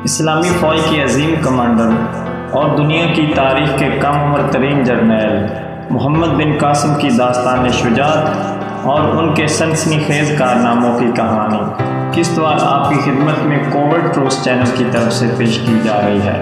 اسلامی فوج کے عظیم کمانڈر اور دنیا کی تاریخ کے کم عمر ترین جرنیل محمد بن قاسم کی داستان شجاعت اور ان کے سنسنی خیز کارناموں کی کہانی قسطوار آپ کی خدمت میں کوورٹ ٹروس چینل کی طرف سے پیش کی جا رہی ہے۔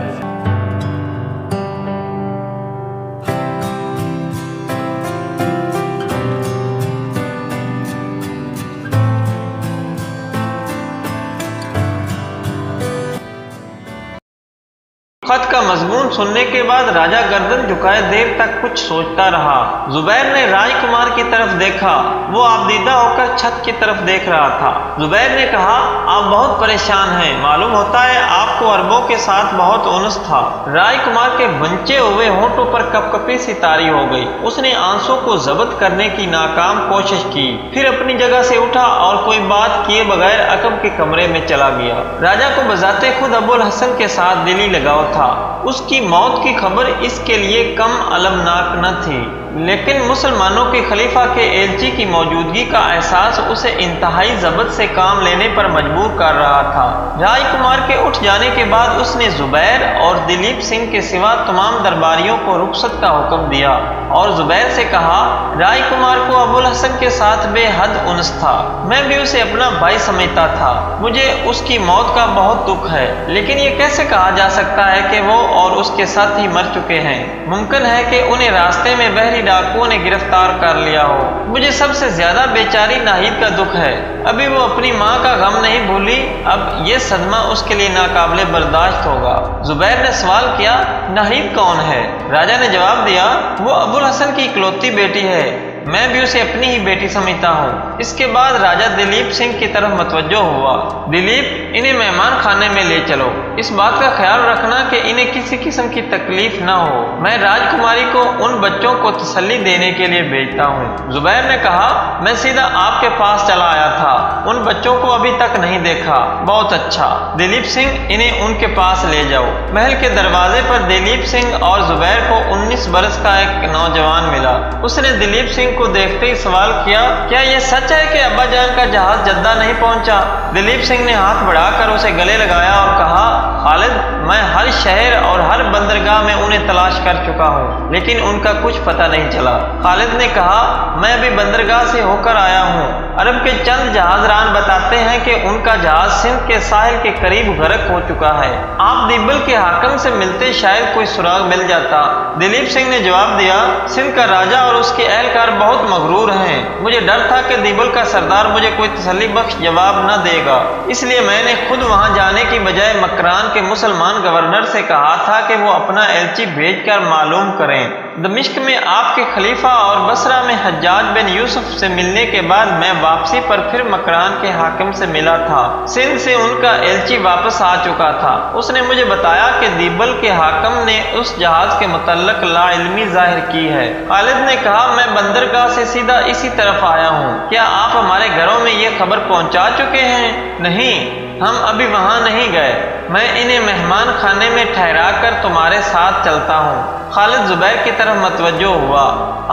خط کا مضمون سننے کے بعد راجہ گردن جھکائے دیر تک کچھ سوچتا رہا۔ زبیر نے راج کمار کی طرف دیکھا، وہ آبدیدہ ہو کر چھت کی طرف دیکھ رہا تھا۔ زبیر نے کہا، آپ بہت پریشان ہیں، معلوم ہوتا ہے آپ کو عربوں کے ساتھ بہت انس تھا۔ راج کمار کے بنچے ہوئے ہونٹوں پر کپ کپی سی طاری ہو گئی۔ اس نے آنسوں کو ضبط کرنے کی ناکام کوشش کی، پھر اپنی جگہ سے اٹھا اور کوئی بات کیے بغیر عقب کے کمرے میں چلا گیا۔ راجہ کو بذات خود ابو الحسن کے ساتھ دلی لگاؤ تھا۔ اس کی موت کی خبر اس کے لیے کم المناک نہ تھی، لیکن مسلمانوں کے خلیفہ کے ایلچی کی موجودگی کا احساس اسے انتہائی ضبط سے کام لینے پر مجبور کر رہا تھا۔ راج کمار کے اٹھ جانے کے بعد اس نے زبیر اور دلیپ سنگھ کے سوا تمام درباریوں کو رخصت کا حکم دیا اور زبیر سے کہا، راج کمار کو ابو الحسن کے ساتھ بے حد انس تھا، میں بھی اسے اپنا بھائی سمجھتا تھا، مجھے اس کی موت کا بہت دکھ ہے، لیکن یہ کیسے کہا جا سکتا ہے کہ وہ اور اس کے ساتھی مر چکے ہیں؟ ممکن ہے کہ انہیں راستے میں بحری ڈاکوؤں نے گرفتار کر لیا ہو۔ مجھے سب سے زیادہ بیچاری ناہید کا دکھ ہے، ابھی وہ اپنی ماں کا غم نہیں بھولی، اب یہ صدمہ اس کے لیے ناقابل برداشت ہوگا۔ زبیر نے سوال کیا، ناہید کون ہے؟ راجہ نے جواب دیا، وہ ابو الحسن کی اکلوتی بیٹی ہے، میں بھی اسے اپنی ہی بیٹی سمجھتا ہوں۔ اس کے بعد راجہ دلیپ سنگھ کی طرف متوجہ ہوا، دلیپ، انہیں مہمان خانے میں لے چلو، اس بات کا خیال رکھنا کہ انہیں کسی قسم کی تکلیف نہ ہو، میں راج کماری کو ان بچوں کو تسلی دینے کے لیے بھیجتا ہوں۔ زبیر نے کہا، میں سیدھا آپ کے پاس چلا آیا تھا، ان بچوں کو ابھی تک نہیں دیکھا۔ بہت اچھا دلیپ سنگھ، انہیں ان کے پاس لے جاؤ۔ محل کے دروازے پر دلیپ سنگھ اور زبیر کو 19 برس کا ایک نوجوان ملا۔ اس نے دلیپ سنگھ کو دیکھتے ہی سوال کیا، کیا یہ سچ ہے کہ ابا جان کا جہاز جدہ نہیں پہنچا؟ دلیپ سنگھ نے ہاتھ بڑھا کر اسے گلے لگایا اور کہا، خالد، میں ہر شہر اور ہر بندرگاہ میں انہیں تلاش کر چکا ہوں، لیکن ان کا کچھ پتہ نہیں چلا۔ خالد نے کہا، میں ابھی بندرگاہ سے ہو کر آیا ہوں، عرب کے چند جہاز ران بتاتے ہیں کہ ان کا جہاز سندھ کے ساحل کے قریب غرق ہو چکا ہے، آپ دیبل کے حاکم سے ملتے شاید کوئی سراغ مل جاتا۔ دلیپ سنگھ نے جواب دیا، سندھ کا راجہ اور اس کے اہلکار بہت مغرور ہیں، مجھے ڈر تھا کہ دیبل کا سردار مجھے کوئی تسلی بخش جواب نہ دے گا، اس لیے میں نے خود وہاں جانے کی بجائے مکران کے مسلمان گورنر سے کہا تھا کہ وہ اپنا ایلچی بھیج کر معلوم کریں۔ دمشق میں آپ کے خلیفہ اور بصرہ میں حجاج بن یوسف سے ملنے کے بعد میں واپسی پر پھر مکران کے حاکم سے ملا تھا، سندھ سے ان کا ایلچی واپس آ چکا تھا، اس نے مجھے بتایا کہ دیبل کے حاکم نے اس جہاز کے متعلق لا علمی ظاہر کی ہے۔ خالد نے کہا، میں بندرگاہ سے سیدھا اسی طرف آیا ہوں، کیا آپ ہمارے گھروں میں یہ خبر پہنچا چکے ہیں؟ نہیں، ہم ابھی وہاں نہیں گئے، میں انہیں مہمان خانے میں ٹھہرا کر تمہارے ساتھ چلتا ہوں۔ خالد زبیر کی طرف متوجہ ہوا،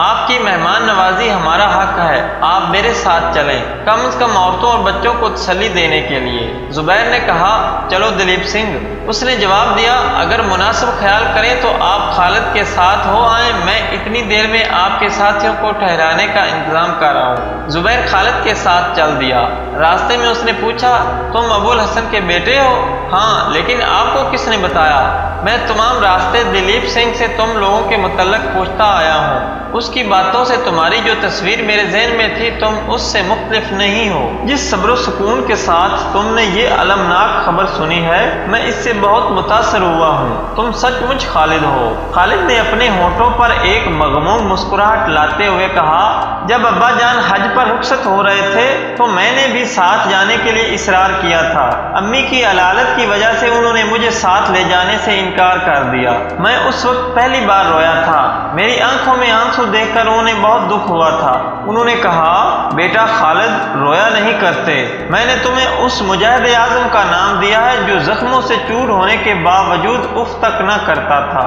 آپ کی مہمان نوازی ہمارا حق ہے، آپ میرے ساتھ چلیں، کم از کم عورتوں اور بچوں کو تسلی دینے کے لیے۔ زبیر نے کہا، چلو دلیپ سنگھ۔ اس نے جواب دیا، اگر مناسب خیال کریں تو آپ خالد کے ساتھ ہو آئیں، میں اتنی دیر میں آپ کے ساتھیوں کو ٹھہرانے کا انتظام کر رہا ہوں۔ زبیر خالد کے ساتھ چل دیا۔ راستے میں اس نے پوچھا، تم ابو الحسن کے بیٹے ہو؟ ہاں، لیکن آپ کو کس نے بتایا؟ میں تمام راستے دلیپ سنگھ سے تم لوگوں کے متعلق پوچھتا آیا ہوں، اس کی باتوں سے تمہاری جو تصویر میرے ذہن میں تھی تم اس سے مختلف نہیں ہو۔ جس صبر و سکون کے ساتھ تم نے یہ المناک خبر سنی ہے، میں اس سے بہت متاثر ہوا ہوں، تم سچ مچ خالد ہو۔ خالد نے اپنے ہونٹوں پر ایک مغموم مسکراہٹ لاتے ہوئے کہا، جب ابا جان حج پر رخصت ہو رہے تھے تو میں نے بھی ساتھ جانے کے لیے اصرار کیا تھا، امی کی علالت کی وجہ سے انہوں نے مجھے ساتھ لے جانے سے انکار کر دیا، میں اس وقت پہلی بار رویا تھا، میری آنکھوں میں آنسو دیکھ کر انہیں بہت دکھ ہوا تھا۔ انہوں نے کہا، بیٹا خالد، رویا نہیں کرتے، میں نے تمہیں اس مجاہد اعظم کا نام دیا ہے جو زخموں سے چور ہونے کے باوجود اف تک نہ کرتا تھا۔